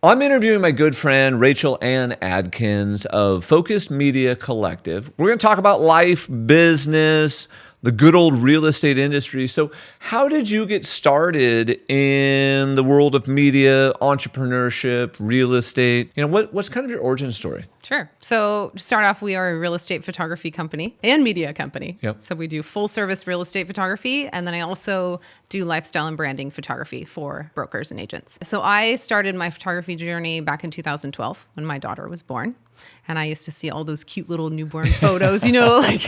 I'm interviewing my good friend, Rachel Ann Adkins of Focused Media Collective. We're going to talk about life, business, the good old real estate industry. So how did you get started in the world of media, entrepreneurship, real estate? What's kind of your origin story? Sure. So to start off, we are a real estate photography company and media company. Yep. So we do full service real estate photography. And then I also do lifestyle and branding photography for brokers and agents. So I started my photography journey back in 2012 when my daughter was born. And I used to see all those cute little newborn photos, like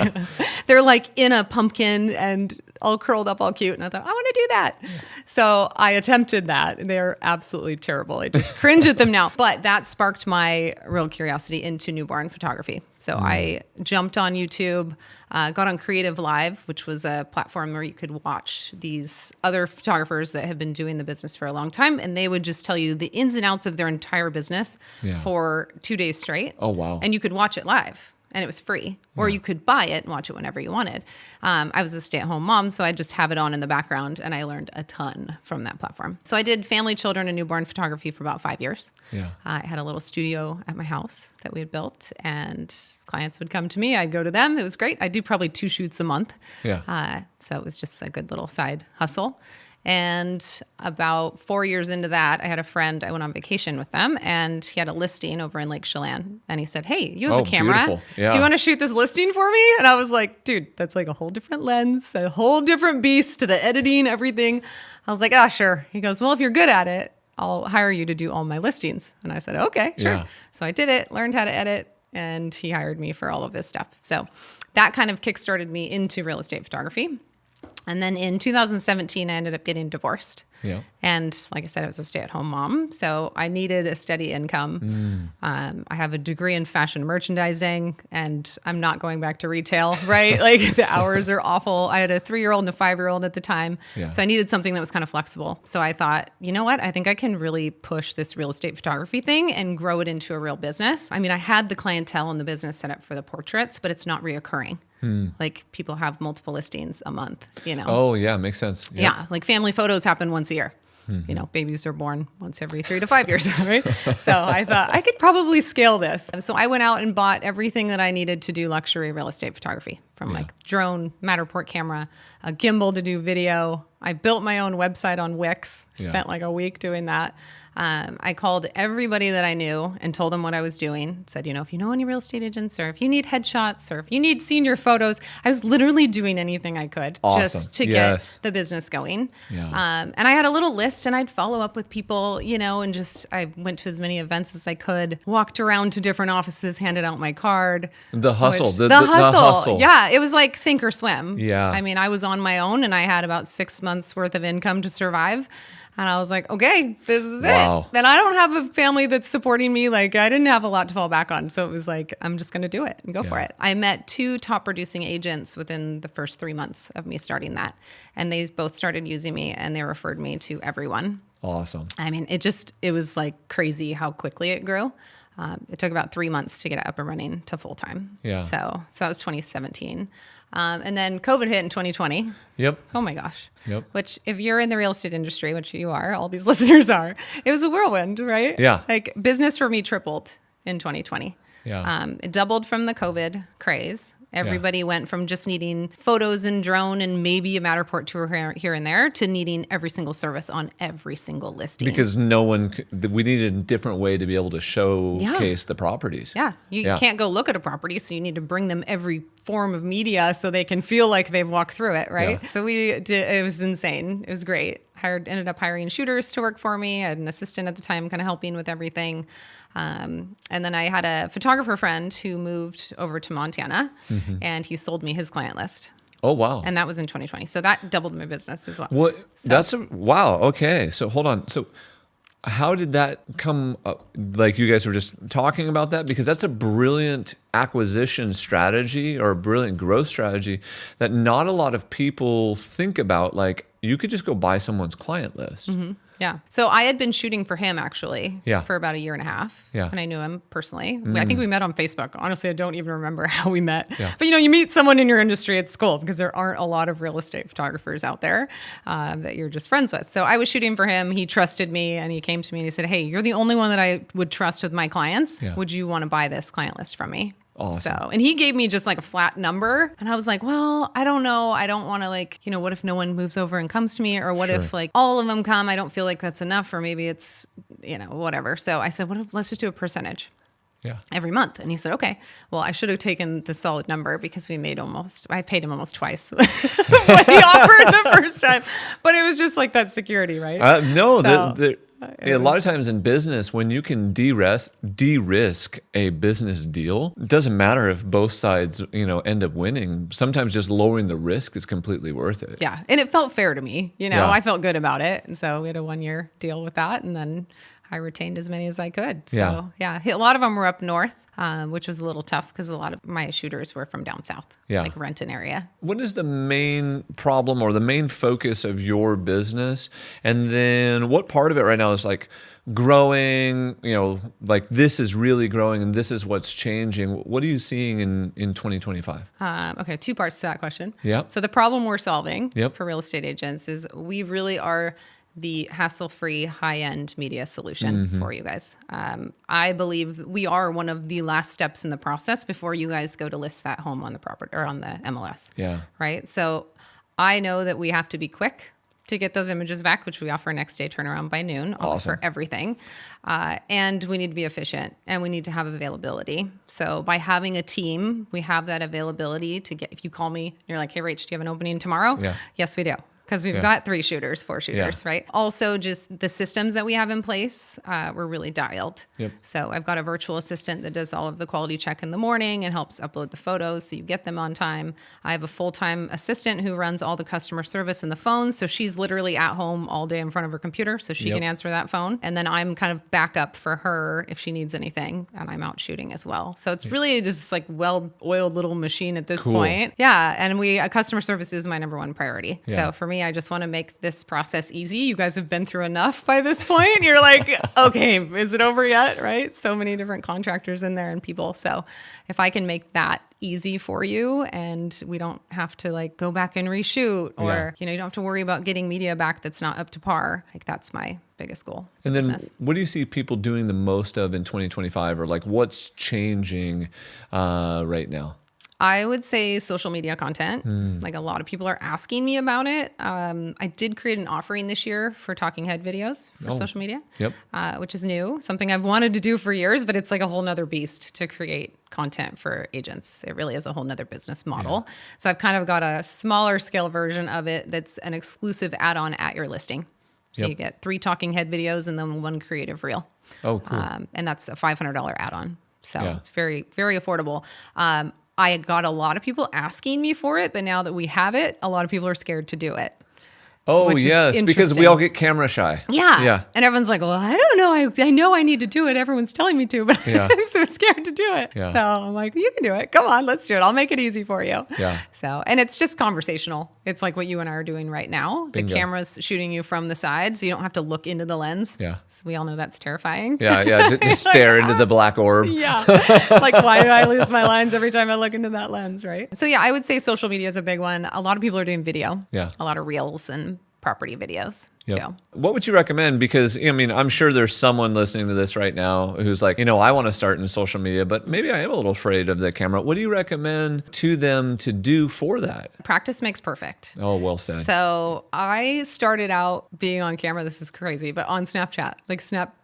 they're like in a pumpkin and all curled up, all cute. And I thought, I want to do that. Yeah. So I attempted that. And they're absolutely terrible. I just cringe at them now. But that sparked my real curiosity into newborn photography. So I jumped on YouTube, got on Creative Live, which was a platform where you could watch these other photographers that have been doing the business for a long time. And they would just tell you the ins and outs of their entire business for 2 days straight. Oh, wow. And you could watch it live. And it was free, or you could buy it and watch it whenever you wanted. I was a stay-at-home mom, so I just have it on in the background, and I learned a ton from that platform. So I did family, children, and newborn photography for about 5 years. Yeah. I had a little studio at my house that we had built, and clients would come to me. I'd go to them. It was great. I do probably 2 shoots a month. Yeah. So it was just a good little side hustle. And about 4 years into that, I had a friend, I went on vacation with them, and he had a listing over in Lake Chelan. And he said, hey, you have a camera. Beautiful. Yeah. Do you want to shoot this listing for me? And I was like, dude, that's like a whole different lens, a whole different beast to the editing, everything. I was like, sure. He goes, well, if you're good at it, I'll hire you to do all my listings. And I said, okay, sure. Yeah. So I did it, learned how to edit, and he hired me for all of his stuff. So that kind of kickstarted me into real estate photography. And then in 2017, I ended up getting divorced. Yeah. And like I said, I was a stay-at-home mom, so I needed a steady income. I have a degree in fashion merchandising, and I'm not going back to retail, right? Like the hours are awful. I had a 3-year-old and a 5-year-old at the time, so I needed something that was kind of flexible. So I thought, you know what? I think I can really push this real estate photography thing and grow it into a real business. I mean, I had the clientele and the business set up for the portraits, but it's not reoccurring. Like people have multiple listings a month, Oh, yeah. Makes sense. Yeah. Like family photos happen once a year. Babies are born once every 3 to 5 years, right? So I thought I could probably scale this. So I went out and bought everything that I needed to do luxury real estate photography, from like drone, Matterport camera, a gimbal to do video. I built my own website on Wix, spent like a week doing that. I called everybody that I knew and told them what I was doing. Said, if you know any real estate agents, or if you need headshots, or if you need senior photos, I was literally doing anything I could just to get the business going. Yeah. And I had a little list, and I'd follow up with people, and just, I went to as many events as I could, walked around to different offices, handed out my card. The hustle. The hustle. Yeah. It was like sink or swim. Yeah. I mean, I was on my own, and I had about 6 months worth of income to survive. And I was like, okay, this is it. And I don't have a family that's supporting me. Like, I didn't have a lot to fall back on. So it was like, I'm just going to do it and go for it. I met 2 top producing agents within the first 3 months of me starting that. And they both started using me, and they referred me to everyone. Awesome. I mean, it was like crazy how quickly it grew. It took about 3 months to get it up and running to full time. Yeah. So that was 2017. And then COVID hit in 2020. Yep. Oh my gosh. Yep. Which, if you're in the real estate industry, which you are, all these listeners are, it was a whirlwind, right? Yeah. Like business for me tripled in 2020. Yeah. It doubled from the COVID craze. Everybody went from just needing photos and drone and maybe a Matterport tour here and there to needing every single service on every single listing. Because we needed a different way to be able to showcase the properties. Yeah. You can't go look at a property, so you need to bring them every form of media so they can feel like they've walked through it, right? Yeah. So it was insane. It was great. Ended up hiring shooters to work for me. I had an assistant at the time kind of helping with everything. And then I had a photographer friend who moved over to Montana, and he sold me his client list. Oh, wow. And that was in 2020. So that doubled my business as well. Wow. Okay. So hold on. So how did that come up? Like, you guys were just talking about that? Because that's a brilliant acquisition strategy, or a brilliant growth strategy that not a lot of people think about. Like, you could just go buy someone's client list. Yeah. So I had been shooting for him actually Yeah. for about a year and a half. Yeah. And I knew him personally. I think we met on Facebook. Honestly, I don't even remember how we met. Yeah. But you meet someone in your industry at school because there aren't a lot of real estate photographers out there that you're just friends with. So I was shooting for him. He trusted me and he came to me and he said, hey, you're the only one that I would trust with my clients. Yeah. Would you want to buy this client list from me? Awesome. So, and he gave me just like a flat number. And I was like, well, I don't know. I don't want to what if no one moves over and comes to me? Or what if all of them come? I don't feel like that's enough. Or maybe it's, whatever. So I said, let's just do a percentage. Yeah. Every month. And he said, okay, well, I should have taken the solid number because I paid him almost twice what he offered the first time. But it was just like that security, right? No, So, a lot of times in business, when you can de-risk a business deal, it doesn't matter if both sides, end up winning. Sometimes just lowering the risk is completely worth it. Yeah. And it felt fair to me. Yeah. I felt good about it. And so we had a 1-year deal with that. And then I retained as many as I could. So yeah, a lot of them were up north, which was a little tough because a lot of my shooters were from down south, like Renton area. What is the main problem or the main focus of your business? And then what part of it right now is like growing, like this is really growing and this is what's changing. What are you seeing in 2025? Okay, 2 parts to that question. Yeah. So the problem we're solving for real estate agents is we really are the hassle-free high-end media solution for you guys. I believe we are one of the last steps in the process before you guys go to list that home on the property or on the MLS. Yeah. Right. So I know that we have to be quick to get those images back, which we offer next day turnaround by noon for everything. And we need to be efficient and we need to have availability. So by having a team, we have that availability to get, if you call me and you're like, hey, Rach, do you have an opening tomorrow? Yeah. Yes, we do. Because we've got 4 shooters, right? Also, just the systems that we have in place, we're really dialed. Yep. So I've got a virtual assistant that does all of the quality check in the morning and helps upload the photos so you get them on time. I have a full-time assistant who runs all the customer service and the phones. So she's literally at home all day in front of her computer so she can answer that phone. And then I'm kind of backup for her if she needs anything. And I'm out shooting as well. So it's really just like well-oiled little machine at this point. Yeah. And customer service is my number 1 priority. Yeah. So for me, I just want to make this process easy. You guys have been through enough by this point. You're like, okay, is it over yet? Right? So many different contractors in there and people. So if I can make that easy for you and we don't have to go back and reshoot or, you don't have to worry about getting media back that's not up to par. That's my biggest goal. And then what do you see people doing the most of in 2025 or what's changing right now? I would say social media content. A lot of people are asking me about it. I did create an offering this year for talking head videos for social media, which is new, something I've wanted to do for years, but it's like a whole nother beast to create content for agents. It really is a whole nother business model. Yeah. So I've kind of got a smaller scale version of it that's an exclusive add-on at your listing. So you get 3 talking head videos and then 1 creative reel. Oh, cool. And that's a $500 add-on. So it's very, very affordable. I got a lot of people asking me for it, but now that we have it, a lot of people are scared to do it. Oh, yes, because we all get camera shy. Yeah. And everyone's like, well, I don't know. I know I need to do it. Everyone's telling me to, but I'm so scared to do it. Yeah. So I'm like, you can do it. Come on, let's do it. I'll make it easy for you. Yeah. So, and it's just conversational. It's like what you and I are doing right now. Bingo. The camera's shooting you from the side, so you don't have to look into the lens. Yeah. So we all know that's terrifying. Yeah. Just stare into the black orb. Yeah. Why do I lose my lines every time I look into that lens, right? So I would say social media is a big one. A lot of people are doing video. Yeah. A lot of reels and property videos. Yep. So. What would you recommend? Because, I'm sure there's someone listening to this right now who's like, I want to start in social media, but maybe I am a little afraid of the camera. What do you recommend to them to do for that? Practice makes perfect. Oh, well said. So I started out being on camera. This is crazy, but on Snapchat,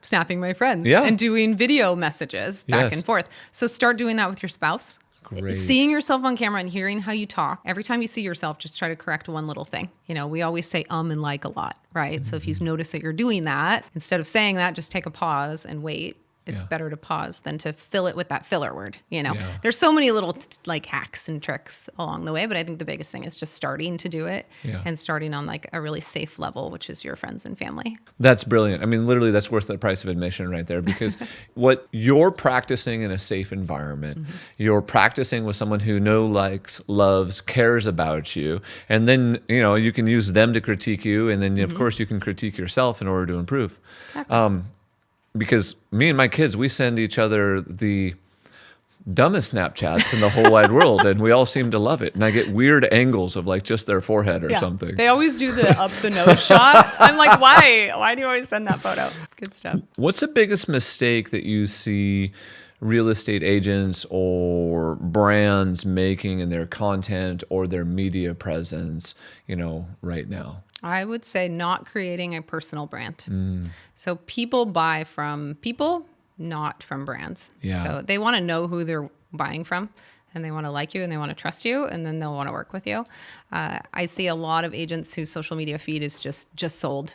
snapping my friends and doing video messages back and forth. So start doing that with your spouse. Great. Seeing yourself on camera and hearing how you talk. Every time you see yourself, just try to correct one little thing. We always say and like a lot, right? So if you notice that you're doing that, instead of saying that, just take a pause and wait It's Yeah. better to pause than to fill it with that filler word. Yeah. There's so many little like hacks and tricks along the way, but I think the biggest thing is just starting to do it Yeah. and starting on like a really safe level, which is your friends and family. That's brilliant. I mean, literally, that's worth the price of admission right there, because what you're practicing in a safe environment, you're practicing with someone who likes, loves, cares about you, and then you can use them to critique you, and then of course you can critique yourself in order to improve. Exactly. Because me and my kids, we send each other the dumbest Snapchats in the whole wide world, and we all seem to love it. And I get weird angles of like just their forehead or something. They always do the up the nose shot. I'm like, why? Why do you always send that photo? Good stuff. What's the biggest mistake that you see real estate agents or brands making in their content or their media presence, right now? I would say not creating a personal brand. So people buy from people, not from brands. Yeah. So they want to know who they're buying from, and they want to like you, and they want to trust you, and then they'll want to work with you. I see a lot of agents whose social media feed is just sold,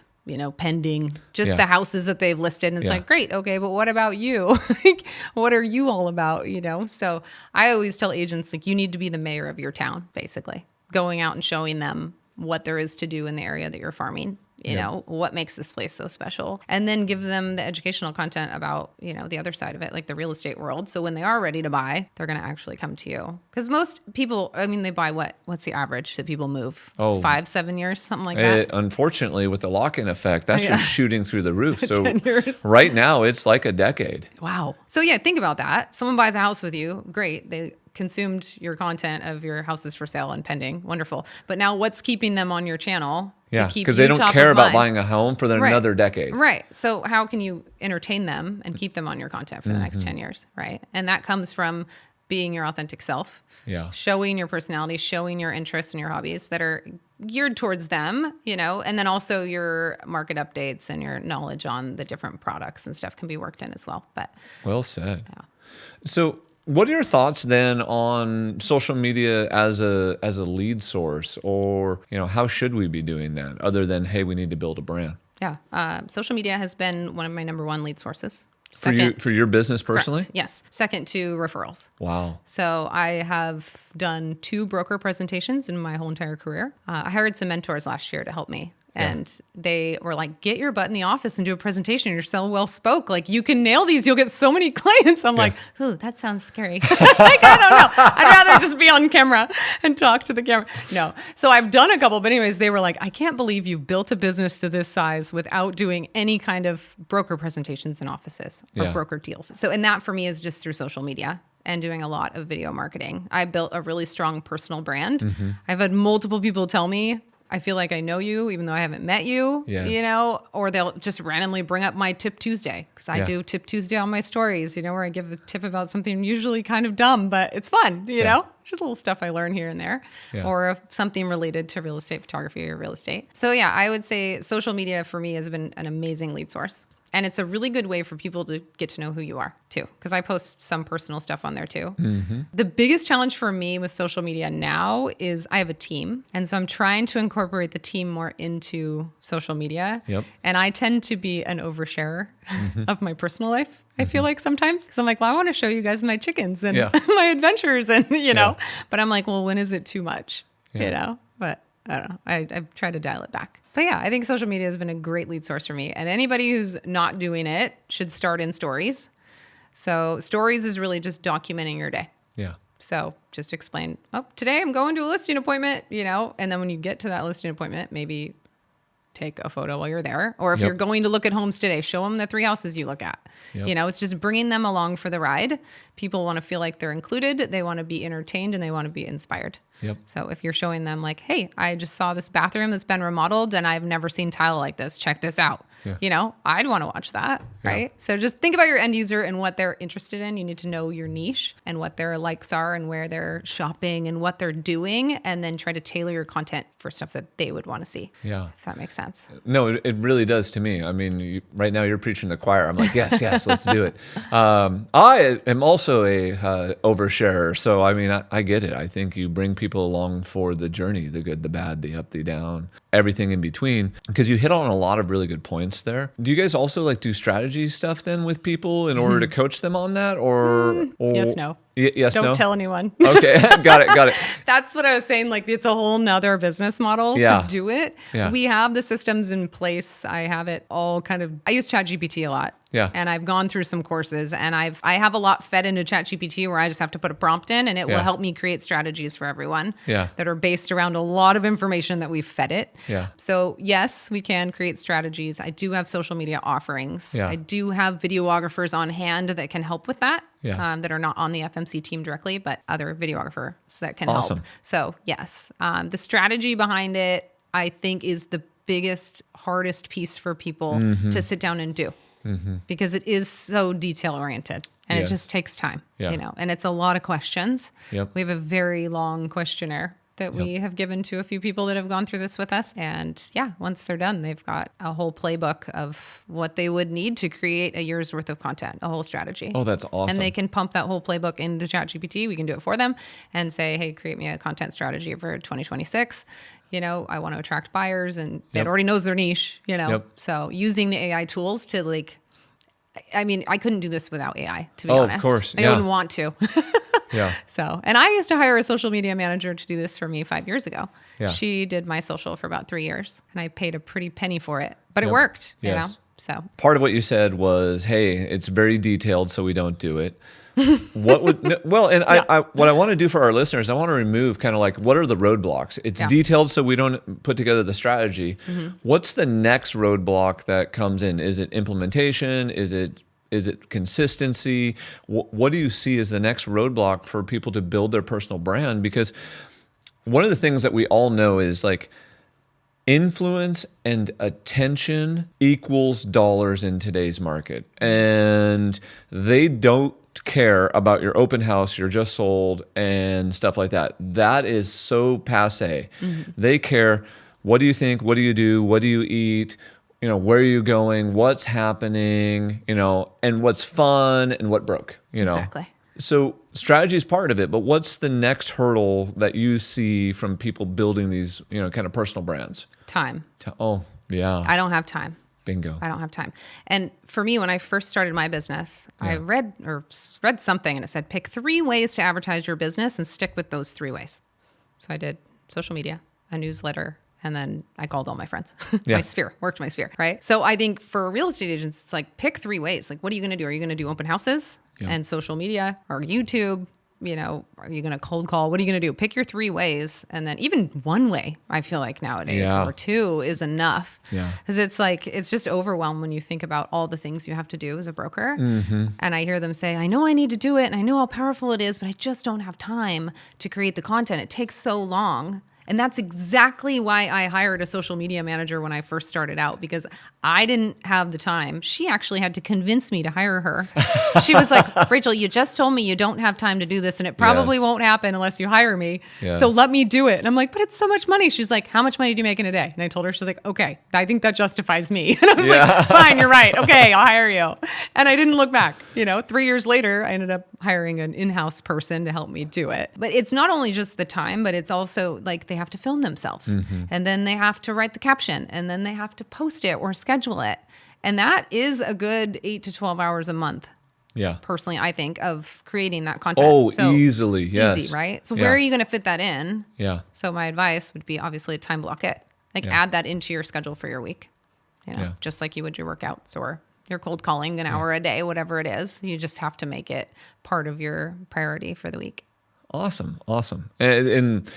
pending, just the houses that they've listed. And it's like, great, okay, but what about you? Like, what are you all about? So I always tell agents, like, you need to be the mayor of your town, basically, going out and showing them what there is to do in the area that you're farming, what makes this place so special, and then give them the educational content about, the other side of it, like the real estate world. So when they are ready to buy, they're going to actually come to you. Because most people, they buy what's the average that people move? 5-7 years, something like that. Unfortunately, with the lock-in effect, that's just shooting through the roof. So 10 years. Right now, it's like a decade. Wow. So think about that. Someone buys a house with you. Great. They consumed your content of your houses for sale and pending. Wonderful. But now what's keeping them on your channel? Yeah, to keep because they you don't top care of about mind? buying a home for another decade. Right. So how can you entertain them and keep them on your content for the next 10 years? Right. And that comes from being your authentic self, showing your personality, showing your interests and your hobbies that are geared towards them, and then also your market updates and your knowledge on the different products and stuff can be worked in as well. But well said. Yeah. So what are your thoughts then on social media as a lead source, or how should we be doing that other than, hey, we need to build a brand? Yeah. Social media has been one of my number one lead sources. For your business personally? Correct. Yes. Second to referrals. Wow. So I have done 2 broker presentations in my whole entire career. I hired some mentors last year to help me. And they were like, get your butt in the office and do a presentation. You're so well spoke. Like, you can nail these. You'll get so many clients. I'm like, ooh, that sounds scary. Like, I don't know. I'd rather just be on camera and talk to the camera. No. So I've done a couple. But anyways, they were like, I can't believe you've built a business to this size without doing any kind of broker presentations in offices or broker deals. So, and that for me is just through social media and doing a lot of video marketing. I built a really strong personal brand. I've had multiple people tell me, I feel like I know you, even though I haven't met you, or they'll just randomly bring up my Tip Tuesday, because I do Tip Tuesday on my stories, where I give a tip about something usually kind of dumb, but it's fun, just little stuff I learn here and there, or something related to real estate photography or real estate. So I would say social media for me has been an amazing lead source. And it's a really good way for people to get to know who you are too, because I post some personal stuff on there too. The biggest challenge for me with social media now is I have a team. And so I'm trying to incorporate the team more into social media. And I tend to be an oversharer of my personal life. I feel like sometimes, because I'm like, well, I want to show you guys my chickens and my adventures and, but I'm like, well, when is it too much, but I don't know. I've tried to dial it back. But I think social media has been a great lead source for me. And anybody who's not doing it should start in stories. So stories is really just documenting your day. So just explain, today I'm going to a listing appointment, and then when you get to that listing appointment, maybe take a photo while you're there. Or if you're going to look at homes today, show them the 3 houses you look at. It's just bringing them along for the ride. People want to feel like they're included. They want to be entertained and they want to be inspired. So if you're showing them like, hey, I just saw this bathroom that's been remodeled and I've never seen tile like this. Check this out. I'd want to watch that. Right. So just think about your end user and what they're interested in. You need to know your niche and what their likes are and where they're shopping and what they're doing, and then try to tailor your content for stuff that they would want to see. If that makes sense. No, it really does to me. I mean, right now you're preaching to the choir. I'm like, yes, let's do it. I am also a oversharer. So, I mean, I get it. I think you bring people along for the journey, the good, the bad, the up, the down, everything in between, because you hit on a lot of really good points points there. Do you guys also like do strategy stuff then with people in order to coach them on that, or Yes, no. Yes, Don't no. tell anyone. Okay, got it. That's what I was saying. Like, it's a whole nother business model Yeah. to do it. Yeah. We have the systems in place. I have it all I use ChatGPT a lot. Yeah. And I've gone through some courses, and I have a lot fed into ChatGPT where I just have to put a prompt in, and it will Yeah. help me create strategies for everyone Yeah. that are based around a lot of information that we've fed it. Yeah. So yes, we can create strategies. I do have social media offerings. Yeah. I do have videographers on hand that can help with that. Yeah. That are not on the FMC team directly, but other videographers that can Awesome. help. So yes, the strategy behind it, I think, is the biggest, hardest piece for people to sit down and do, because it is so detail oriented, and Yes. it just takes time. Yeah. And it's a lot of questions. Yep. We have a very long questionnaire that we have given to a few people that have gone through this with us. And yeah, once they're done, they've got a whole playbook of what they would need to create a year's worth of content, a whole strategy. Oh, that's awesome. And they can pump that whole playbook into ChatGPT. We can do it for them and say, hey, create me a content strategy for 2026. I want to attract buyers, and it already knows their niche, Yep. So using the AI tools to I couldn't do this without AI, to be Oh, honest. of course. I Yeah. wouldn't want to. Yeah. So, and I used to hire a social media manager to do this for me 5 years ago. Yeah. She did my social for about 3 years, and I paid a pretty penny for it, but it Yep. worked, Yes. So Part of what you said was, hey, it's very detailed, so we don't do it. What would what I want to do for our listeners, I want to remove kind of like, what are the roadblocks? It's Yeah. detailed, so we don't put together the strategy. What's the next roadblock that comes in? Is it implementation? Is it consistency? What do you see as the next roadblock for people to build their personal brand? Because one of the things that we all know is like, influence and attention equals dollars in today's market. And they don't care about your open house, you're just sold, and stuff like that. That is so passe. They care, what do you think? What do you do? What do you eat? Where are you going? What's happening? And what's fun and what broke, Exactly. So strategy is part of it, but what's the next hurdle that you see from people building these, kind of personal brands? Time. Oh, yeah. I don't have time. Bingo. I don't have time. And for me, when I first started my business, I read something, and it said, pick 3 ways to advertise your business and stick with those 3 ways. So I did social media, a newsletter, and then I called all my friends. Yeah. Worked my sphere, right? So I think for real estate agents, it's like, pick 3 ways. Like, what are you going to do? Are you going to do open houses and social media, or YouTube? Are you going to cold call? What are you going to do? Pick your 3 ways. And then even 1 way, I feel like nowadays, or 2 is enough. Yeah. Because it's just overwhelmed when you think about all the things you have to do as a broker. And I hear them say, I know I need to do it, and I know how powerful it is, but I just don't have time to create the content. It takes so long. And that's exactly why I hired a social media manager when I first started out, because I didn't have the time. She actually had to convince me to hire her. She was like, Rachel, you just told me you don't have time to do this, and it probably won't happen unless you hire me. Yes. So let me do it. And I'm like, but it's so much money. She's like, how much money do you make in a day? And I told her, she's like, okay, I think that justifies me. And I was like, fine, you're right. Okay, I'll hire you. And I didn't look back. 3 years later, I ended up hiring an in-house person to help me do it. But it's not only just the time, but it's also like they have to film themselves, and then they have to write the caption, and then they have to post it or schedule it. And that is a good 8 to 12 hours a month. Yeah. Personally, I think, of creating that content. Oh, So easily. Yes. easy, right? So where are you going to fit that in? Yeah. So my advice would be obviously time block it. Add that into your schedule for your week. Just like you would your workouts or your cold calling an hour a day, whatever it is. You just have to make it part of your priority for the week. Awesome. And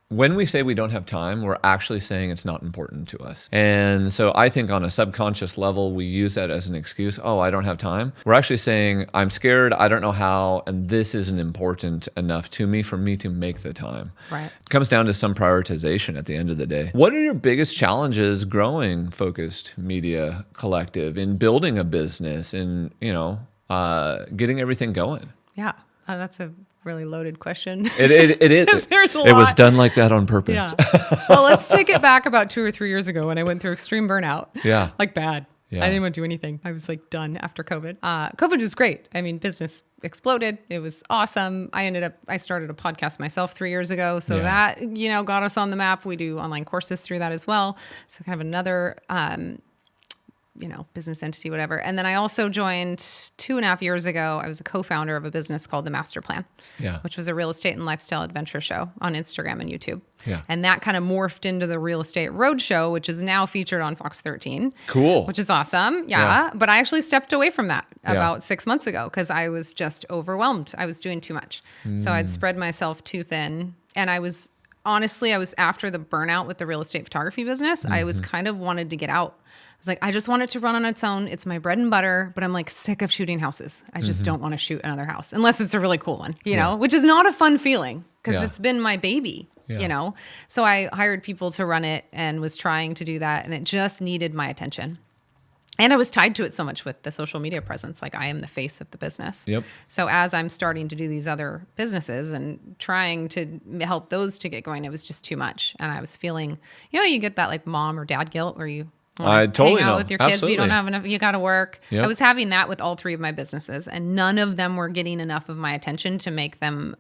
when we say we don't have time, we're actually saying it's not important to us. And so I think on a subconscious level, we use that as an excuse. Oh, I don't have time. We're actually saying, I'm scared, I don't know how, and this isn't important enough to me for me to make the time. Right. It comes down to some prioritization at the end of the day. What are your biggest challenges growing Focused Media Collective, in building a business, in getting everything going? Yeah. That's a really loaded question. It is. There's a It was lot. done like that on purpose. Yeah. Well, let's take it back about 2 or 3 years ago when I went through extreme burnout. Yeah. Like bad. Yeah. I didn't want to do anything. I was like done after COVID. COVID was great. I mean, business exploded. It was awesome. I started a podcast myself 3 years ago. So that, got us on the map. We do online courses through that as well. So kind of another business entity, whatever. And then I also joined 2.5 years ago. I was a co-founder of a business called The Master Plan, which was a real estate and lifestyle adventure show on Instagram and YouTube. Yeah. And that kind of morphed into the Real Estate Roadshow, which is now featured on Fox 13. Cool. Which is awesome. Yeah. But I actually stepped away from that about 6 months ago because I was just overwhelmed. I was doing too much. So I'd spread myself too thin. And I was after the burnout with the real estate photography business. I was kind of wanted to get out. I was like, I just want it to run on its own. It's my bread and butter, but I'm like sick of shooting houses. I just don't want to shoot another house unless it's a really cool one, you know, which is not a fun feeling because it's been my baby, you know? So I hired people to run it and was trying to do that. And it just needed my attention. And I was tied to it so much with the social media presence. Like I am the face of the business. Yep. So as I'm starting to do these other businesses and trying to help those to get going, it was just too much. And I was feeling, you get that like mom or dad guilt where you I totally hang out know. with your kids. Absolutely. You don't have enough. You got to work. Yep. I was having that with all 3 of my businesses, and none of them were getting enough of my attention to make them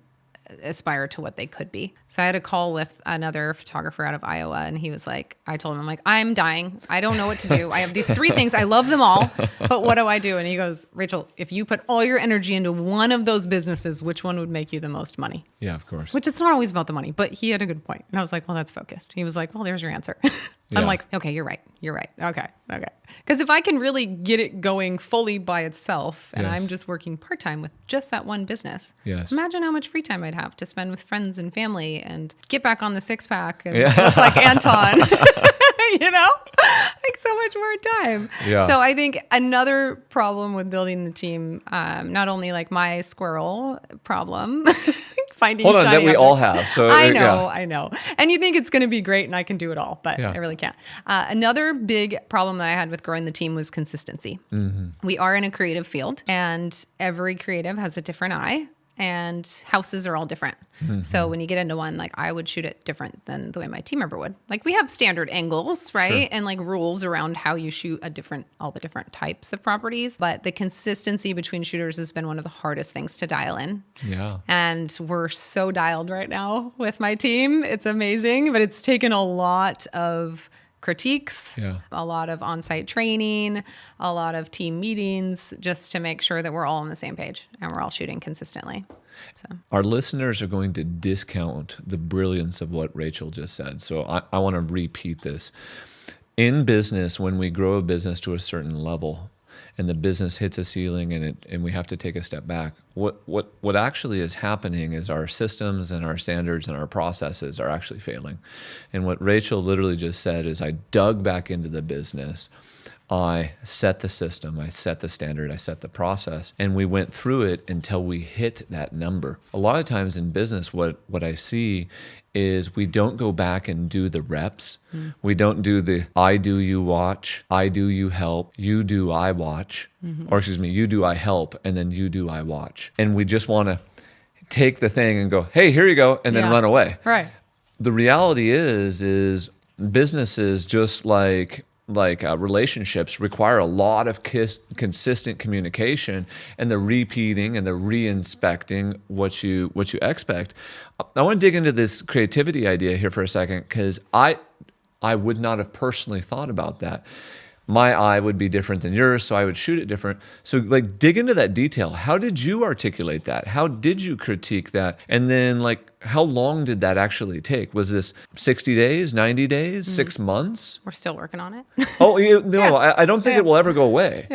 aspire to what they could be. So I had a call with another photographer out of Iowa, and he was like, I told him, I'm like, I'm dying. I don't know what to do. I have these 3 things. I love them all, but what do I do? And he goes, Rachel, if you put all your energy into one of those businesses, which one would make you the most money? Yeah, of course. Which it's not always about the money, but he had a good point. And I was like, well, that's focused. He was like, well, there's your answer. I'm like, okay, you're right. You're right. Okay. Because if I can really get it going fully by itself and I'm just working part-time with just that one business, imagine how much free time I'd have to spend with friends and family and get back on the 6-pack and look like Anton, like so much more time. Yeah. So I think another problem with building the team, not only like my squirrel problem, finding Hold on, shiny that we objects. all have. So I know. And you think it's going to be great and I can do it all, but I really can't. Another big problem that I had with growing the team was consistency. We are in a creative field and every creative has a different eye and houses are all different. So when you get into one, like I would shoot it different than the way my team member would. Like we have standard angles, right? Sure. And like rules around how you shoot all the different types of properties. But the consistency between shooters has been one of the hardest things to dial in. Yeah. And we're so dialed right now with my team. It's amazing, but it's taken a lot of critiques, a lot of on-site training, a lot of team meetings, just to make sure that we're all on the same page and we're all shooting consistently. So our listeners are going to discount the brilliance of what Rachel just said. So I want to repeat this. In business, when we grow a business to a certain level and the business hits a ceiling and we have to take a step back, what actually is happening is our systems and our standards and our processes are actually failing. And what Rachel literally just said is I dug back into the business. I set the system, I set the standard, I set the process, and we went through it until we hit that number. A lot of times in business, what I see is we don't go back and do the reps. We don't do the I do, you watch, I do, you help, you do, I watch, or excuse me, you do, I help, and then you do, I watch. And we just want to take the thing and go, hey, here you go, and then run away. Right. The reality is businesses just like relationships require a lot of consistent communication and the repeating and the re-inspecting what you expect. I want to dig into this creativity idea here for a second because I would not have personally thought about that. My eye would be different than yours, so I would shoot it different. So like dig into that detail. How did you articulate that? How did you critique that? And then like how long did that actually take? Was this 60 days, 90 days, 6 months? We're still working on it. I don't think it will ever go away.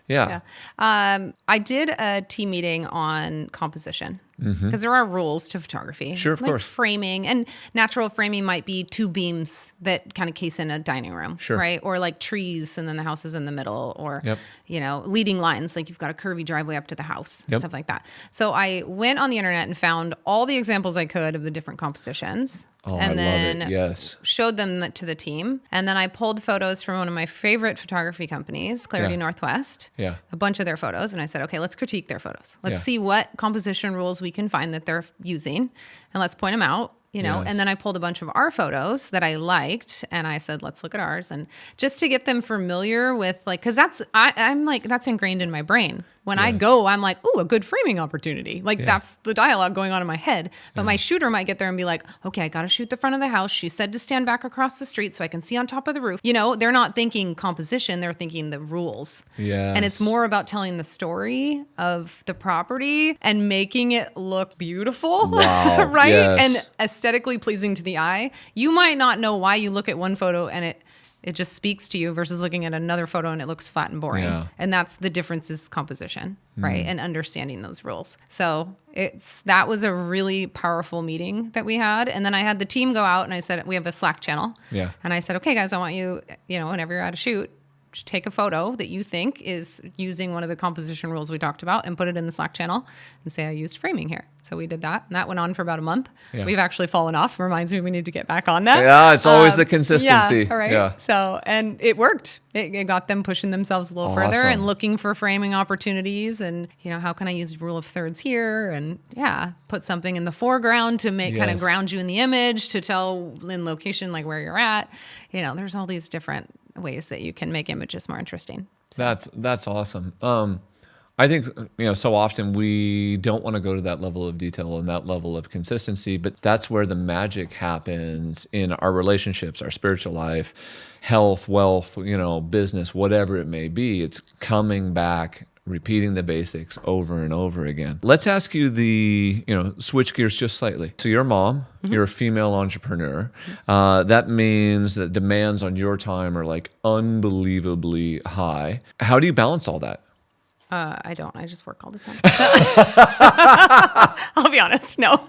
Yeah. I did a team meeting on composition because there are rules to photography. Sure, of course. Framing and natural framing might be 2 beams that kind of case in a dining room, right? Or like trees and then the house is in the middle or, leading lines, like you've got a curvy driveway up to the house, stuff like that. So I went on the internet and found all the examples I could of the different compositions. Oh, and I then love it. Yes. Showed them to the team. And then I pulled photos from one of my favorite photography companies, Clarity Northwest. Yeah. A bunch of their photos. And I said, okay, let's critique their photos. Let's see what composition rules we can find that they're using. And let's point them out. And then I pulled a bunch of our photos that I liked and I said, let's look at ours. And just to get them familiar with like, cause I'm like, that's ingrained in my brain. When I go, I'm like, oh, a good framing opportunity. Like that's the dialogue going on in my head. But my shooter might get there and be like, okay, I got to shoot the front of the house. She said to stand back across the street so I can see on top of the roof. You know, they're not thinking composition. They're thinking the rules. Yes. And it's more about telling the story of the property and making it look beautiful, Wow. right? Yes. And aesthetically pleasing to the eye. You might not know why you look at one photo and it just speaks to you versus looking at another photo and it looks flat and boring. Yeah. And that's the difference is composition, right? And understanding those rules. So that was a really powerful meeting that we had. And then I had the team go out and I said, we have a Slack channel. Yeah. And I said, okay, guys, I want you, whenever you're at a shoot, take a photo that you think is using one of the composition rules we talked about and put it in the Slack channel and say, I used framing here. So we did that. And that went on for about a month. Yeah. We've actually fallen off. Reminds me we need to get back on that. Yeah, it's always the consistency. Yeah, right. Yeah. So, and it worked. It got them pushing themselves a little further and looking for framing opportunities and, how can I use rule of thirds here? And put something in the foreground to make kind of ground you in the image, to tell in location like where you're at. There's all these different ways that you can make images more interesting. So. That's awesome. I think, so often we don't want to go to that level of detail and that level of consistency, but that's where the magic happens in our relationships, our spiritual life, health, wealth, business, whatever it may be. It's coming back, repeating the basics over and over again. Let's ask you switch gears just slightly. So you're a mom, you're a female entrepreneur. That means that demands on your time are like unbelievably high. How do you balance all that? I don't. I just work all the time. I'll be honest. No,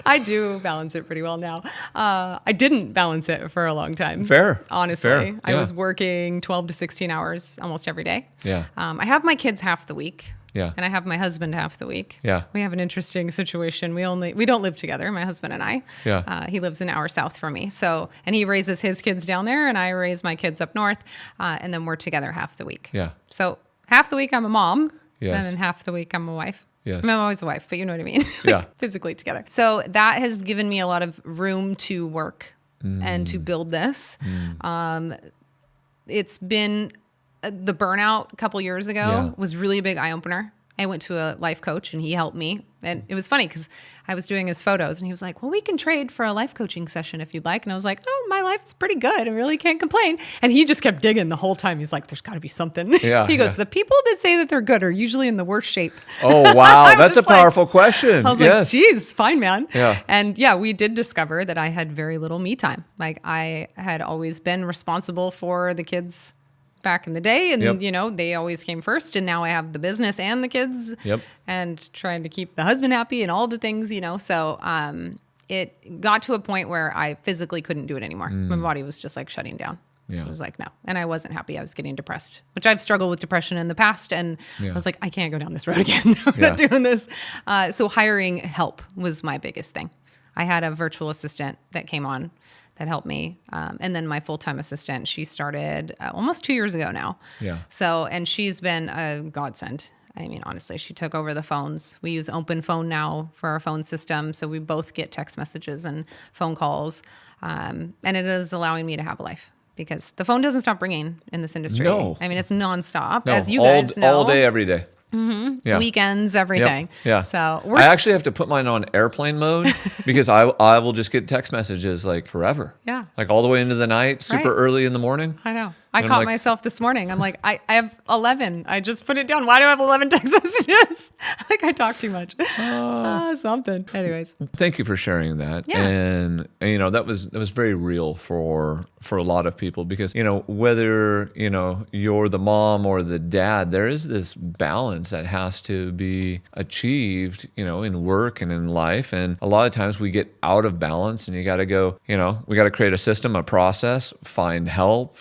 I do balance it pretty well now. I didn't balance it for a long time. Fair. Honestly. Fair. Yeah. I was working 12 to 16 hours almost every day. Yeah. I have my kids half the week. Yeah. And I have my husband half the week. Yeah. We have an interesting situation. We don't live together, my husband and I. Yeah. He lives an hour south from me. And he raises his kids down there and I raise my kids up north. And then we're together half the week. Yeah. So half the week I'm a mom. Yes. And then half the week I'm a wife. Yes. I'm always a wife, but you know what I mean? Yeah. Physically together. So that has given me a lot of room to work and to build this. It's been the burnout a couple years ago was really a big eye opener. I went to a life coach and he helped me. And it was funny because I was doing his photos and he was like, well, we can trade for a life coaching session if you'd like. And I was like, oh, my life is pretty good. I really can't complain. And he just kept digging the whole time. He's like, there's got to be something. Yeah, he goes, the people that say that they're good are usually in the worst shape. Oh, wow. That's a powerful question. I was like, geez, fine, man. Yeah. And we did discover that I had very little me time. Like I had always been responsible for the kids back in the day and they always came first, and now I have the business and the kids and trying to keep the husband happy and all the things, so it got to a point where I physically couldn't do it anymore. My body was just like shutting down. It was like, no. And I wasn't happy. I was getting depressed, which I've struggled with depression in the past. And I was like, I can't go down this road again. I'm not doing this. So hiring help was my biggest thing. I had a virtual assistant that came on that helped me. And then my full-time assistant, she started almost 2 years ago now. Yeah. So, and she's been a godsend. I mean, honestly, she took over the phones. We use open phone now for our phone system. So we both get text messages and phone calls. And it is allowing me to have a life because the phone doesn't stop ringing in this industry. No. I mean, it's nonstop, No, as you guys know. All day, every day. Mm-hmm. Yeah. Weekends, everything. Yep. Yeah. So I actually have to put mine on airplane mode because I will just get text messages like forever. Yeah. Like all the way into the night, super Right. early in the morning. I know. I caught myself this morning. I'm like, I have 11. I just put it down. Why do I have 11 text messages? Like I talk too much. Something. Anyways. Thank you for sharing that. Yeah. And that was very real for a lot of people because, whether, you're the mom or the dad, there is this balance that has to be achieved, in work and in life. And a lot of times we get out of balance and you got to go, we got to create a system, a process, find help,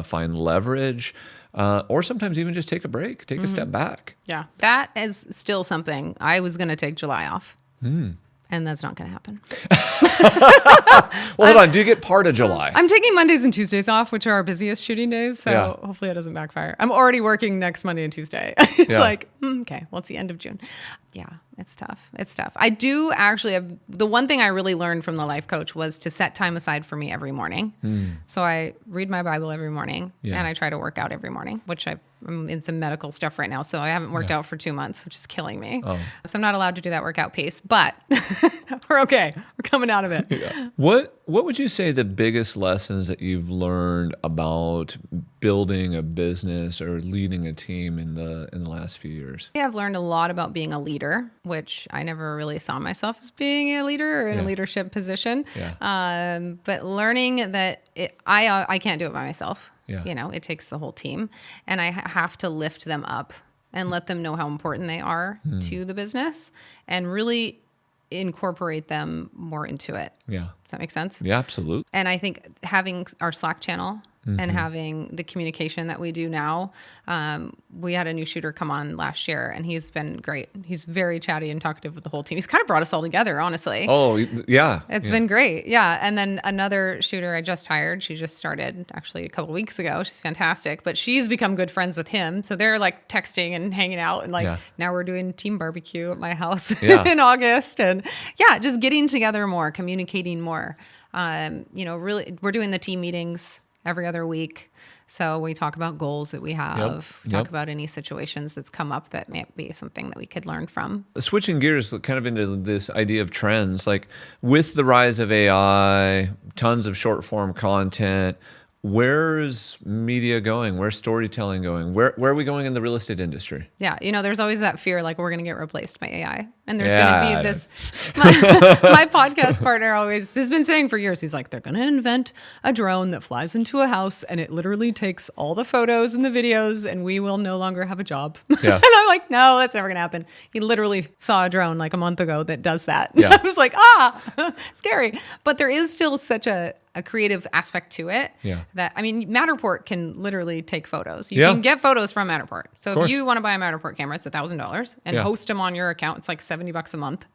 find leverage, or sometimes even just take a break, take a step back. Yeah. That is still something. I was going to take July off. And that's not going to happen. Well, hold on. Do you get part of July? I'm taking Mondays and Tuesdays off, which are our busiest shooting days. So hopefully it doesn't backfire. I'm already working next Monday and Tuesday. It's like, okay, well, it's the end of June. Yeah. It's tough. It's tough. I do actually have, the one thing I really learned from the life coach was to set time aside for me every morning. So I read my Bible every morning and I try to work out every morning, which I'm in some medical stuff right now. So I haven't worked out for 2 months, which is killing me. So I'm not allowed to do that workout pace, but we're okay. We're coming out of it. What would you say the biggest lessons that you've learned about building a business or leading a team in the last few years? Yeah, I've learned a lot about being a leader, which I never really saw myself as being a leader or in a leadership position. But learning that I can't do it by myself. You know, it takes the whole team, and I have to lift them up and let them know how important they are to the business and really incorporate them more into it. Does that make sense? Yeah, absolutely. And I think having our Slack channel and having the communication that we do now, we had a new shooter come on last year and he's been great. He's very chatty and talkative with the whole team. He's kind of brought us all together, honestly. Oh, yeah. It's been great. Yeah. And then another shooter I just hired, she just started actually a couple weeks ago. She's fantastic, but she's become good friends with him. So they're like texting and hanging out and now we're doing team barbecue at my house in August. And just getting together more, communicating more. Really, we're doing the team meetings every other week. So we talk about goals that we have, talk about any situations that's come up that may be something that we could learn from. Switching gears kind of into this idea of trends, like with the rise of AI, tons of short form content, where's media going? Where's storytelling going? Where are we going in the real estate industry? Yeah. There's always that fear, like we're going to get replaced by AI. And there's going to be this, my podcast partner always has been saying for years, he's like, they're going to invent a drone that flies into a house and it literally takes all the photos and the videos and we will no longer have a job. And I'm like, no, that's never going to happen. He literally saw a drone like a month ago that does that. I was like, scary. But there is still such a creative aspect to it that, Matterport can literally take photos. You can get photos from Matterport. So if you want to buy a Matterport camera, it's $1,000 and host them on your account. It's like $70 a month.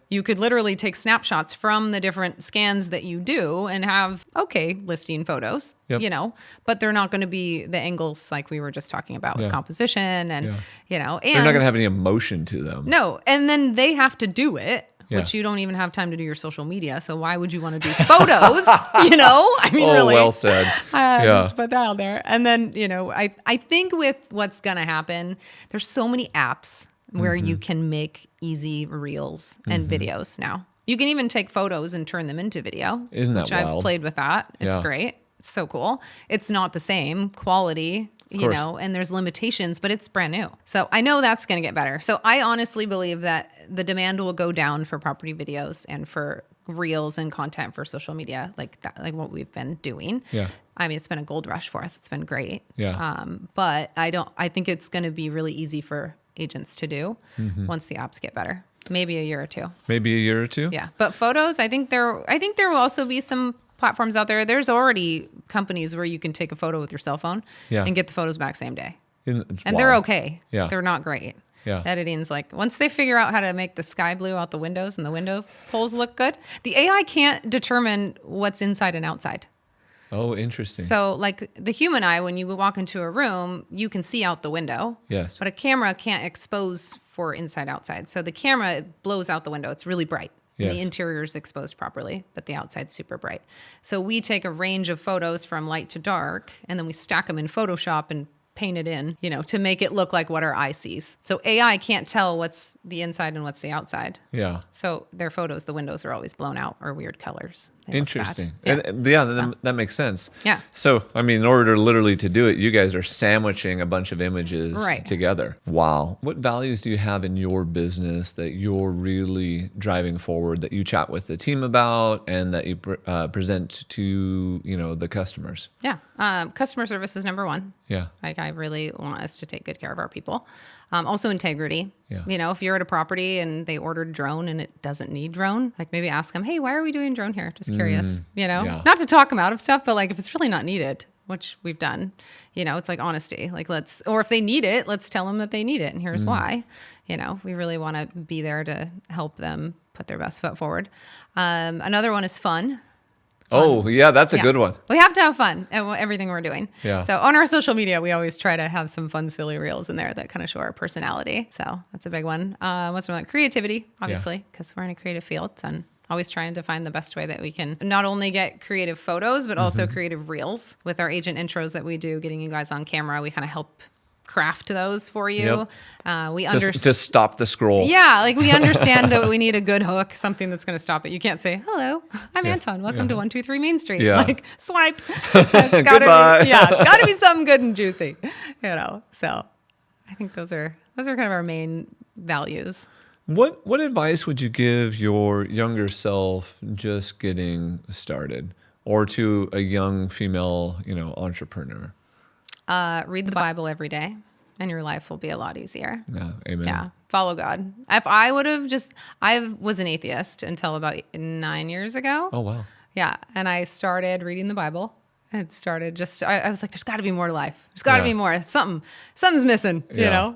You could literally take snapshots from the different scans that you do and have listing photos, but they're not going to be the angles like we were just talking about with composition and, and they're not going to have any emotion to them. No. And then they have to do it. Which you don't even have time to do your social media. So why would you want to do photos? Really. Well said. Just put that out there. And then, I think with what's going to happen, there's so many apps where you can make easy reels and videos now. You can even take photos and turn them into video. Isn't that wild? I've played with that. It's great. It's so cool. It's not the same quality, and there's limitations, but it's brand new. So I know that's going to get better. So I honestly believe that the demand will go down for property videos and for reels and content for social media, like that, like what we've been doing. It's been a gold rush for us. It's been great. But I think it's going to be really easy for agents to do once the apps get better. Maybe a year or two. Yeah. But photos, I think there will also be some platforms out there. There's already companies where you can take a photo with your cell phone and get the photos back same day. And they're okay. They're not great. Editing's like, once they figure out how to make the sky blue out the windows and the window poles look good, the AI can't determine what's inside and outside. Oh, interesting. So like the human eye, when you walk into a room, you can see out the window. But a camera can't expose for inside outside. So the camera blows out the window. It's really bright. The interior is exposed properly, but the outside's super bright. So we take a range of photos from light to dark, and then we stack them in Photoshop and paint it in, to make it look like what our eye sees. So AI can't tell what's the inside and what's the outside. So their photos, the windows are always blown out or weird colors. Interesting. That makes sense. So, in order literally to do it, you guys are sandwiching a bunch of images together. Wow. What values do you have in your business that you're really driving forward, that you chat with the team about and that you present to, the customers? Customer service is number one. Like I really want us to take good care of our people. Also integrity. If you're at a property and they ordered drone and it doesn't need drone, like maybe ask them, hey, why are we doing drone here? Just curious, not to talk them out of stuff, but like if it's really not needed, which we've done, it's like honesty, like or if they need it, let's tell them that they need it. And here's why, we really want to be there to help them put their best foot forward. Another one is fun. Oh, yeah, that's a Yeah. good one. We have to have fun at everything we're doing. Yeah. So on our social media, we always try to have some fun, silly reels in there that kind of show our personality. So that's a big one. What's another? Creativity, obviously, because we're in a creative field and always trying to find the best way that we can not only get creative photos, but also creative reels. With our agent intros that we do, getting you guys on camera, we kind of help craft those for you. We understand To stop the scroll. Yeah, like we understand that we need a good hook, something that's going to stop it. You can't say, "Hello, I'm Anton. Welcome to 123 Main Street." Yeah. Like swipe. It's gotta Goodbye. Be, yeah, it's got to be something good and juicy, So I think those are kind of our main values. What advice would you give your younger self just getting started, or to a young female, entrepreneur? Read the Bible every day, and your life will be a lot easier. Yeah, amen. Yeah, follow God. If I would have I was an atheist until about 9 years ago. Oh, wow. Yeah, and I started reading the Bible. It started I was like, there's got to be more to life. There's got to be more. Something's missing,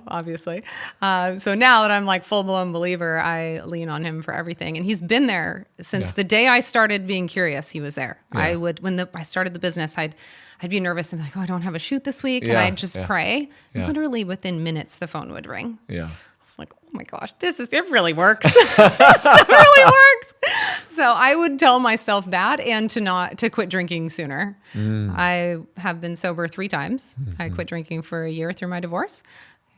obviously. So now that I'm like full-blown believer, I lean on him for everything. And he's been there since the day I started being curious. He was there. Yeah. When I started the business, I'd be nervous and be like, oh, I don't have a shoot this week. And Yeah, I'd just pray. Yeah. Literally within minutes, the phone would ring. Yeah. I was like, oh my gosh, it really works. It really works. So I would tell myself that and to quit drinking sooner. I have been sober 3 times. I quit drinking for a year through my divorce.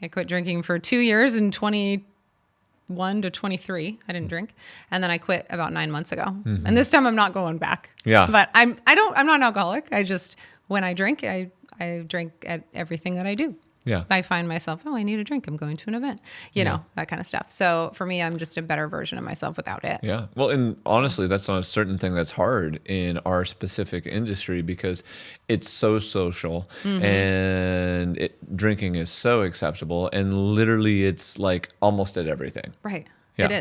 I quit drinking for 2 years in 21 to 23. I didn't drink. And then I quit about 9 months ago. And this time I'm not going back. Yeah. But I'm not an alcoholic. When I drink, I drink at everything that I do. Yeah. I find myself, I need a drink. I'm going to an event, that kind of stuff. So for me, I'm just a better version of myself without it. Yeah. Well, and honestly, that's not a certain thing that's hard in our specific industry because it's so social and drinking is so acceptable. And literally it's like almost at everything. Right. Yeah. It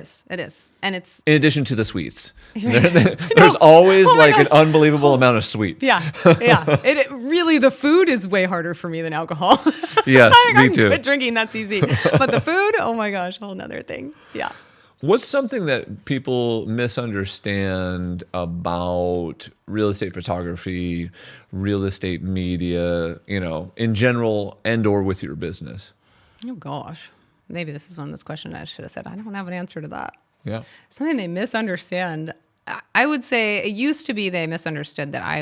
is. And it's, In addition to the sweets, there's always Oh my like an gosh. unbelievable amount of sweets. yeah. It really, the food is way harder for me than alcohol. Yes, me I too. quit drinking, that's easy. But the food, oh my gosh, whole nother thing. Yeah. What's something that people misunderstand about real estate photography, real estate media, in general and or with your business? Oh gosh. Maybe this is one of those questions I should have said. I don't have an answer to that. Yeah. Something they misunderstand. I would say it used to be they misunderstood that I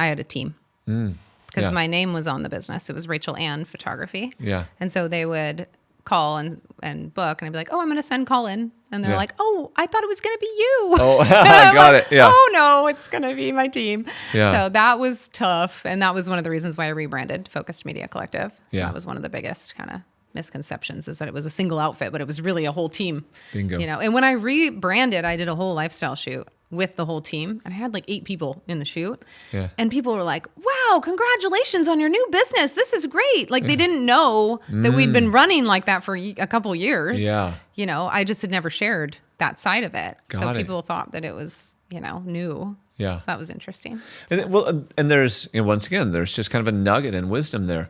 had a team. Because my name was on the business. It was Rachel Ann Photography. Yeah. And so they would call and book, and I'd be like, oh, I'm going to send Colin. And they're like, oh, I thought it was going to be you. Oh, I got it. Yeah. Oh, no, it's going to be my team. Yeah. So that was tough. And that was one of the reasons why I rebranded Focused Media Collective. So Yeah. that was one of the biggest kind of misconceptions, is that it was a single outfit, but it was really a whole team. Bingo. And when I rebranded, I did a whole lifestyle shoot with the whole team, and I had like 8 people in the shoot. Yeah. And people were like, wow, congratulations on your new business. This is great. Like they didn't know that we'd been running like that for a couple years. Yeah. I just had never shared that side of it. So Got it. people thought that it was, new. Yeah. So that was interesting. And there's, once again, there's just kind of a nugget and wisdom there.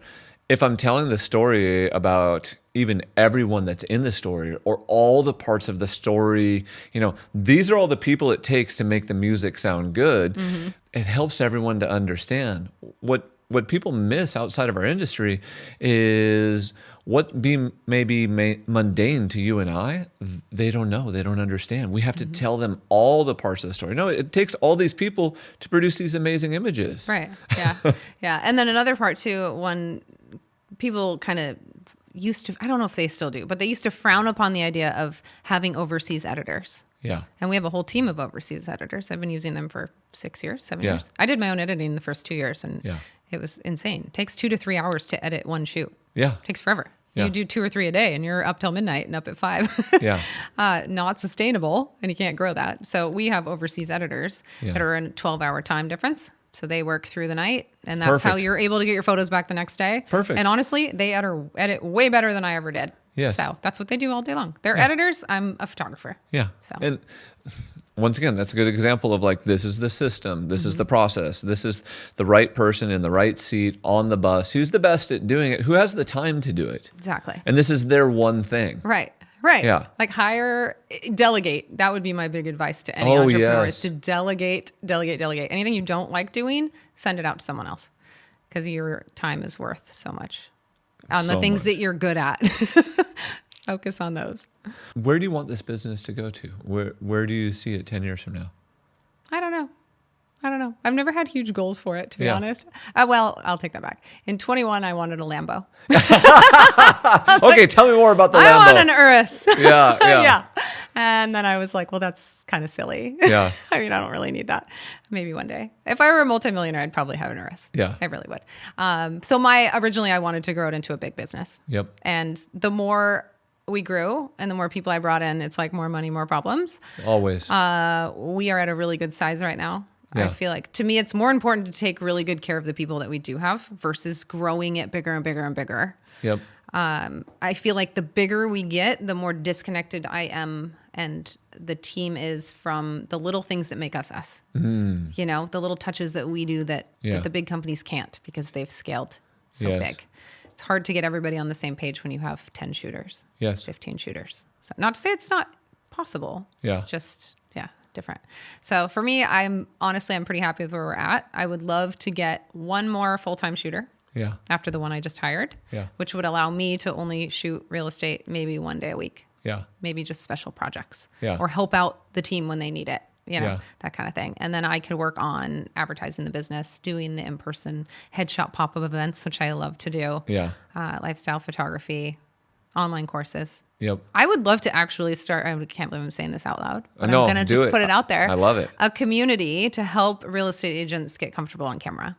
If I'm telling the story about even everyone that's in the story or all the parts of the story, these are all the people it takes to make the music sound good. It helps everyone to understand. What people miss outside of our industry is what may be mundane to you and I, they don't know, they don't understand. We have to tell them all the parts of the story. No, it takes all these people to produce these amazing images. Right. Yeah. Yeah. And then another part too, when people kind of used to, I don't know if they still do, but they used to frown upon the idea of having overseas editors. Yeah. And we have a whole team of overseas editors. I've been using them for 6 years, 7 Yeah. years. I did my own editing the first 2 years, and Yeah. it was insane. It takes 2 to 3 hours to edit one shoot. Yeah. It takes forever. Yeah. You do 2 or 3 a day, and you're up till midnight and up at 5. Yeah. Not sustainable, and you can't grow that. So we have overseas editors that are in 12-hour time difference. So they work through the night, and that's how Perfect. you're able to get your photos back the next day. Perfect. And honestly, they edit way better than I ever did. Yes. So that's what they do all day long. They're editors. I'm a photographer. Yeah. So. And once again, that's a good example of like, this is the system. This is the process. This is the right person in the right seat on the bus. Who's the best at doing it? Who has the time to do it? Exactly. And this is their one thing. Right. Right. Yeah. Like delegate. That would be my big advice to any entrepreneur is to delegate. Anything you don't like doing, send it out to someone else because your time is worth so much on the things that you're good at. Focus on those. Where do you want this business to go to? Where do you see it 10 years from now? I don't know. I've never had huge goals for it, to be honest. Well, I'll take that back. In 21, I wanted a Lambo. Okay, tell me more about the Lambo. I want an Urus. Yeah. Yeah. And then I was like, well, that's kind of silly. Yeah. I mean, I don't really need that. Maybe one day. If I were a multimillionaire, I'd probably have an Urus. Yeah. I really would. So originally I wanted to grow it into a big business. Yep. And the more we grew and the more people I brought in, it's like more money, more problems. Always. We are at a really good size right now. Yeah. I feel like to me, it's more important to take really good care of the people that we do have versus growing it bigger and bigger and bigger. Yep. I feel like the bigger we get, the more disconnected I am and the team is from the little things that make us us. You know, the little touches that we do that the big companies can't because they've scaled so big. It's hard to get everybody on the same page when you have 10 shooters, 15 shooters. So not to say it's not possible. Yeah. It's just, different. So for me, I'm pretty happy with where we're at. I would love to get one more full-time shooter. Yeah. After the one I just hired. Yeah. Which would allow me to only shoot real estate maybe one day a week. Yeah. Maybe just special projects. Yeah. Or help out the team when they need it. That kind of thing. And then I could work on advertising the business, doing the in-person headshot pop-up events, which I love to do. Yeah. Lifestyle photography, online courses. Yep. I would love to actually start, I can't believe I'm saying this out loud, but No, I'm going to just put it out there. I love it. A community to help real estate agents get comfortable on camera.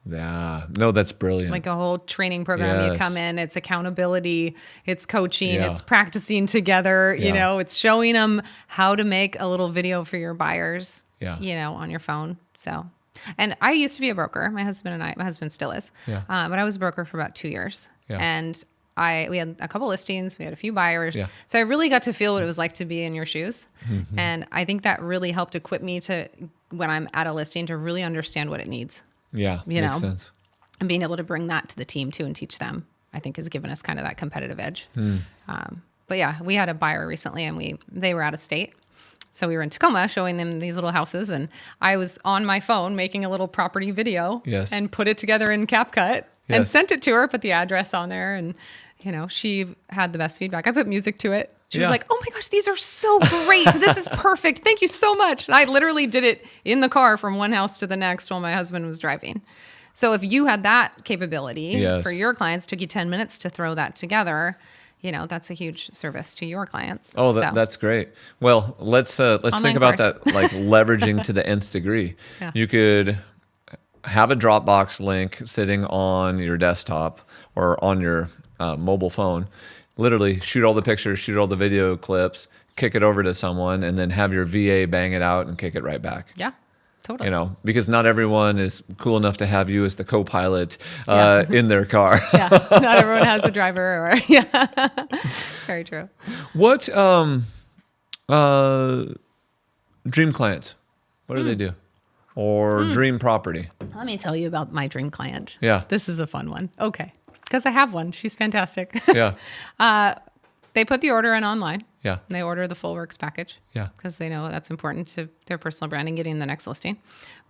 Yeah. No, that's brilliant. Like a whole training program. You come in, it's accountability, it's coaching, it's practicing together, it's showing them how to make a little video for your buyers, on your phone. So, and I used to be a broker. My husband still is, but I was a broker for about 2 years. And we had a couple listings, we had a few buyers. Yeah. So I really got to feel what it was like to be in your shoes. Mm-hmm. And I think that really helped equip me to, when I'm at a listing, to really understand what it needs. Yeah. Makes sense. And being able to bring that to the team too and teach them, I think has given us kind of that competitive edge. But yeah, we had a buyer recently and they were out of state. So we were in Tacoma showing them these little houses and I was on my phone making a little property video and put it together in CapCut and sent it to her, put the address on there and she had the best feedback. I put music to it. She was like, oh my gosh, these are so great. This is perfect. Thank you so much. And I literally did it in the car from one house to the next while my husband was driving. So if you had that capability for your clients, took you 10 minutes to throw that together, that's a huge service to your clients. Oh, that's great. Well, let's think about that, like leveraging to the nth degree. Yeah. You could have a Dropbox link sitting on your desktop or on your mobile phone, literally shoot all the pictures, shoot all the video clips, kick it over to someone, and then have your VA bang it out and kick it right back. Yeah, totally. Because not everyone is cool enough to have you as the co-pilot in their car. Yeah, not everyone has a driver. Very true. What dream clients? What do they do? Or dream property? Let me tell you about my dream client. Yeah. This is a fun one. Okay. Because I have one. She's fantastic. Yeah. They put the order in online. Yeah. And they order the full works package. Yeah. Because they know that's important to their personal brand and getting the next listing.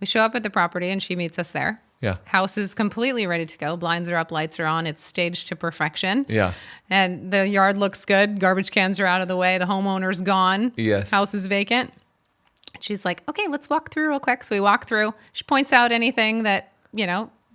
We show up at the property and she meets us there. Yeah. House is completely ready to go. Blinds are up, lights are on. It's staged to perfection. Yeah. And the yard looks good. Garbage cans are out of the way. The homeowner's gone. Yes. House is vacant. She's like, okay, let's walk through real quick. So we walk through. She points out anything that,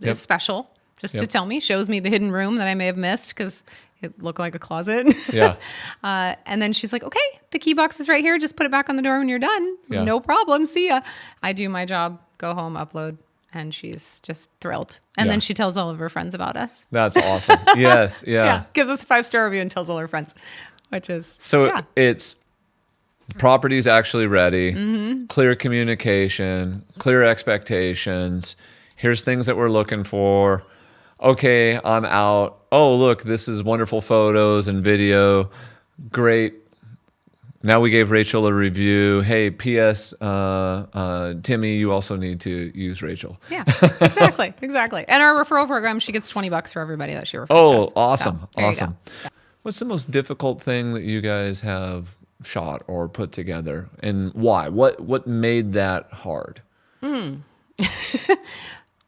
is special. Just to tell me, shows me the hidden room that I may have missed because it looked like a closet. Yeah. And then she's like, okay, the key box is right here. Just put it back on the door when you're done. Yeah. No problem. See ya. I do my job, go home, upload, and she's just thrilled. And then she tells all of her friends about us. That's awesome. Yes. Yeah. Yeah. Gives us a 5-star review and tells all her friends, which is it's property's actually ready, clear communication, clear expectations. Here's things that we're looking for. Okay, I'm out. Oh, look, this is wonderful photos and video. Great. Now we gave Rachel a review. Hey, P.S. Timmy, you also need to use Rachel. Yeah, exactly. And our referral program, she gets $20 for everybody that she refers to. Oh, awesome. So, awesome. What's the most difficult thing that you guys have shot or put together, and why? What made that hard?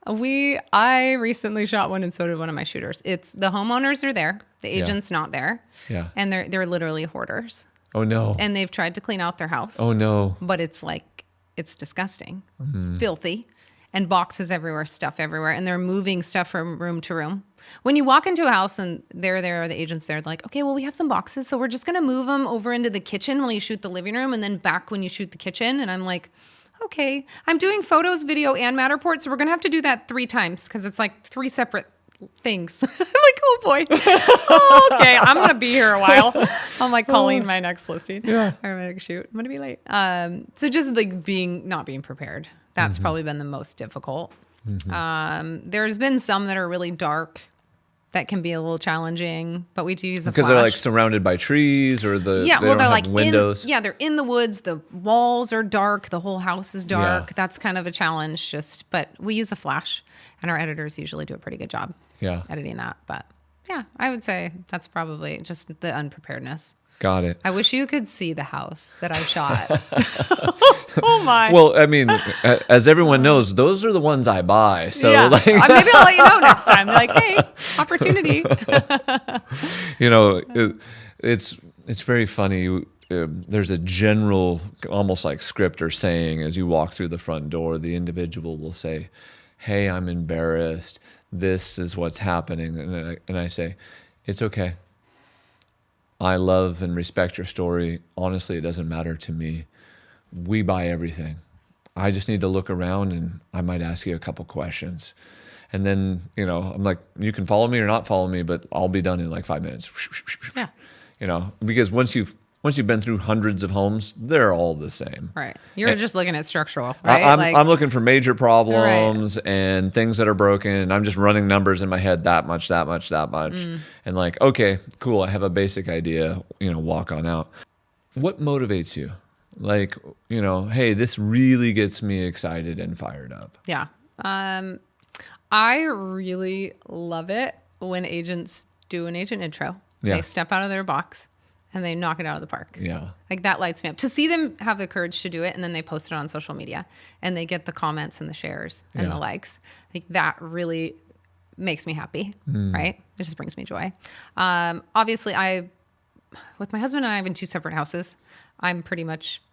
I recently shot one, and so did one of my shooters. It's the homeowners are there, the agent's not there, Yeah. and they're literally hoarders, Oh no. and they've tried to clean out their house. Oh no. But it's like, it's disgusting, it's filthy, and boxes everywhere, stuff everywhere, and they're moving stuff from room to room. When you walk into a house and they're there, the agent's there, like, okay, well, we have some boxes, so we're just gonna move them over into the kitchen while you shoot the living room, and then back when you shoot the kitchen. And I'm like, okay, I'm doing photos, video, and Matterport, so we're gonna have to do that 3 times because it's like 3 separate things. I'm like, oh boy. Oh, okay, I'm gonna be here a while. I'm like calling my next listing. Yeah. Or my next shoot. I'm gonna be late. So just like not being prepared. That's probably been the most difficult. There's been some that are really dark that can be a little challenging, but we do use a Because flash. they're like surrounded by trees, or they they're don't have like windows. they're in the woods. The walls are dark. The whole house is dark. Yeah. That's kind of a challenge. But we use a flash, and our editors usually do a pretty good job editing that. But yeah, I would say that's probably just the unpreparedness. Got it. I wish you could see the house that I shot. Oh my. Well, I mean, as everyone knows, those are the ones I buy. So yeah. like, Maybe I'll let you know next time. Be like, hey, opportunity. it's very funny. There's a general, almost like script or saying, as you walk through the front door, the individual will say, hey, I'm embarrassed. This is what's happening. And I say, it's okay. I love and respect your story. Honestly, it doesn't matter to me. We buy everything. I just need to look around, and I might ask you a couple questions. And then, I'm like, you can follow me or not follow me, but I'll be done in like 5 minutes. Yeah. Because once you've been through hundreds of homes, they're all the same. Right. You're just looking at structural, right? I'm looking for major problems and things that are broken. And I'm just running numbers in my head, that much. And like, okay, cool. I have a basic idea, walk on out. What motivates you? Like, hey, this really gets me excited and fired up. Yeah. I really love it when agents do an agent intro. Yeah. They step out of their box and they knock it out of the park. Yeah. Like that lights me up. To see them have the courage to do it, and then they post it on social media and they get the comments and the shares and the likes. Like that really makes me happy, right? It just brings me joy. Obviously, with my husband and I have in 2 separate houses.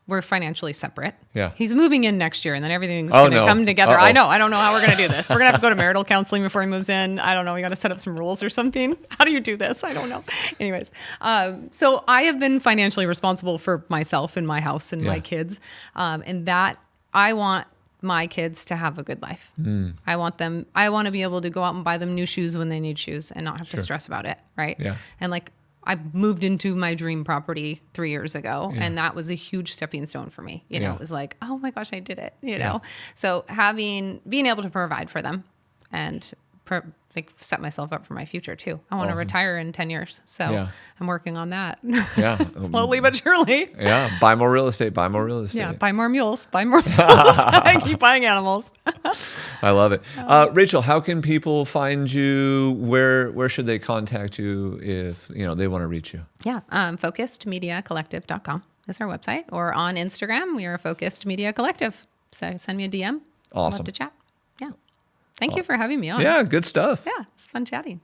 We're financially separate. Yeah. He's moving in next year, and then everything's going to come together. Uh-oh. I don't know how we're going to do this. We're going to have to go to marital counseling before he moves in. I don't know. We got to set up some rules or something. How do you do this? I don't know. Anyways, so I have been financially responsible for myself and my house and my kids. And that I want my kids to have a good life. I want to be able to go out and buy them new shoes when they need shoes and not have to stress about it. Right. Yeah. And like, I moved into my dream property 3 years ago, and that was a huge stepping stone for me. It was like, oh my gosh, I did it, know? So being able to provide for them and set myself up for my future too. I want to retire in 10 years. So I'm working on that. Yeah. Slowly but surely. Yeah. Buy more real estate. Yeah. Buy more mules. Keep buying animals. I love it. Rachel, how can people find you? Where should they contact you if they want to reach you? Yeah. FocusedMediaCollective.com is our website, or on Instagram, we are Focused Media Collective. So send me a DM. Awesome. Love to chat. Yeah. Thank you for having me on. Yeah, good stuff. Yeah, it's fun chatting.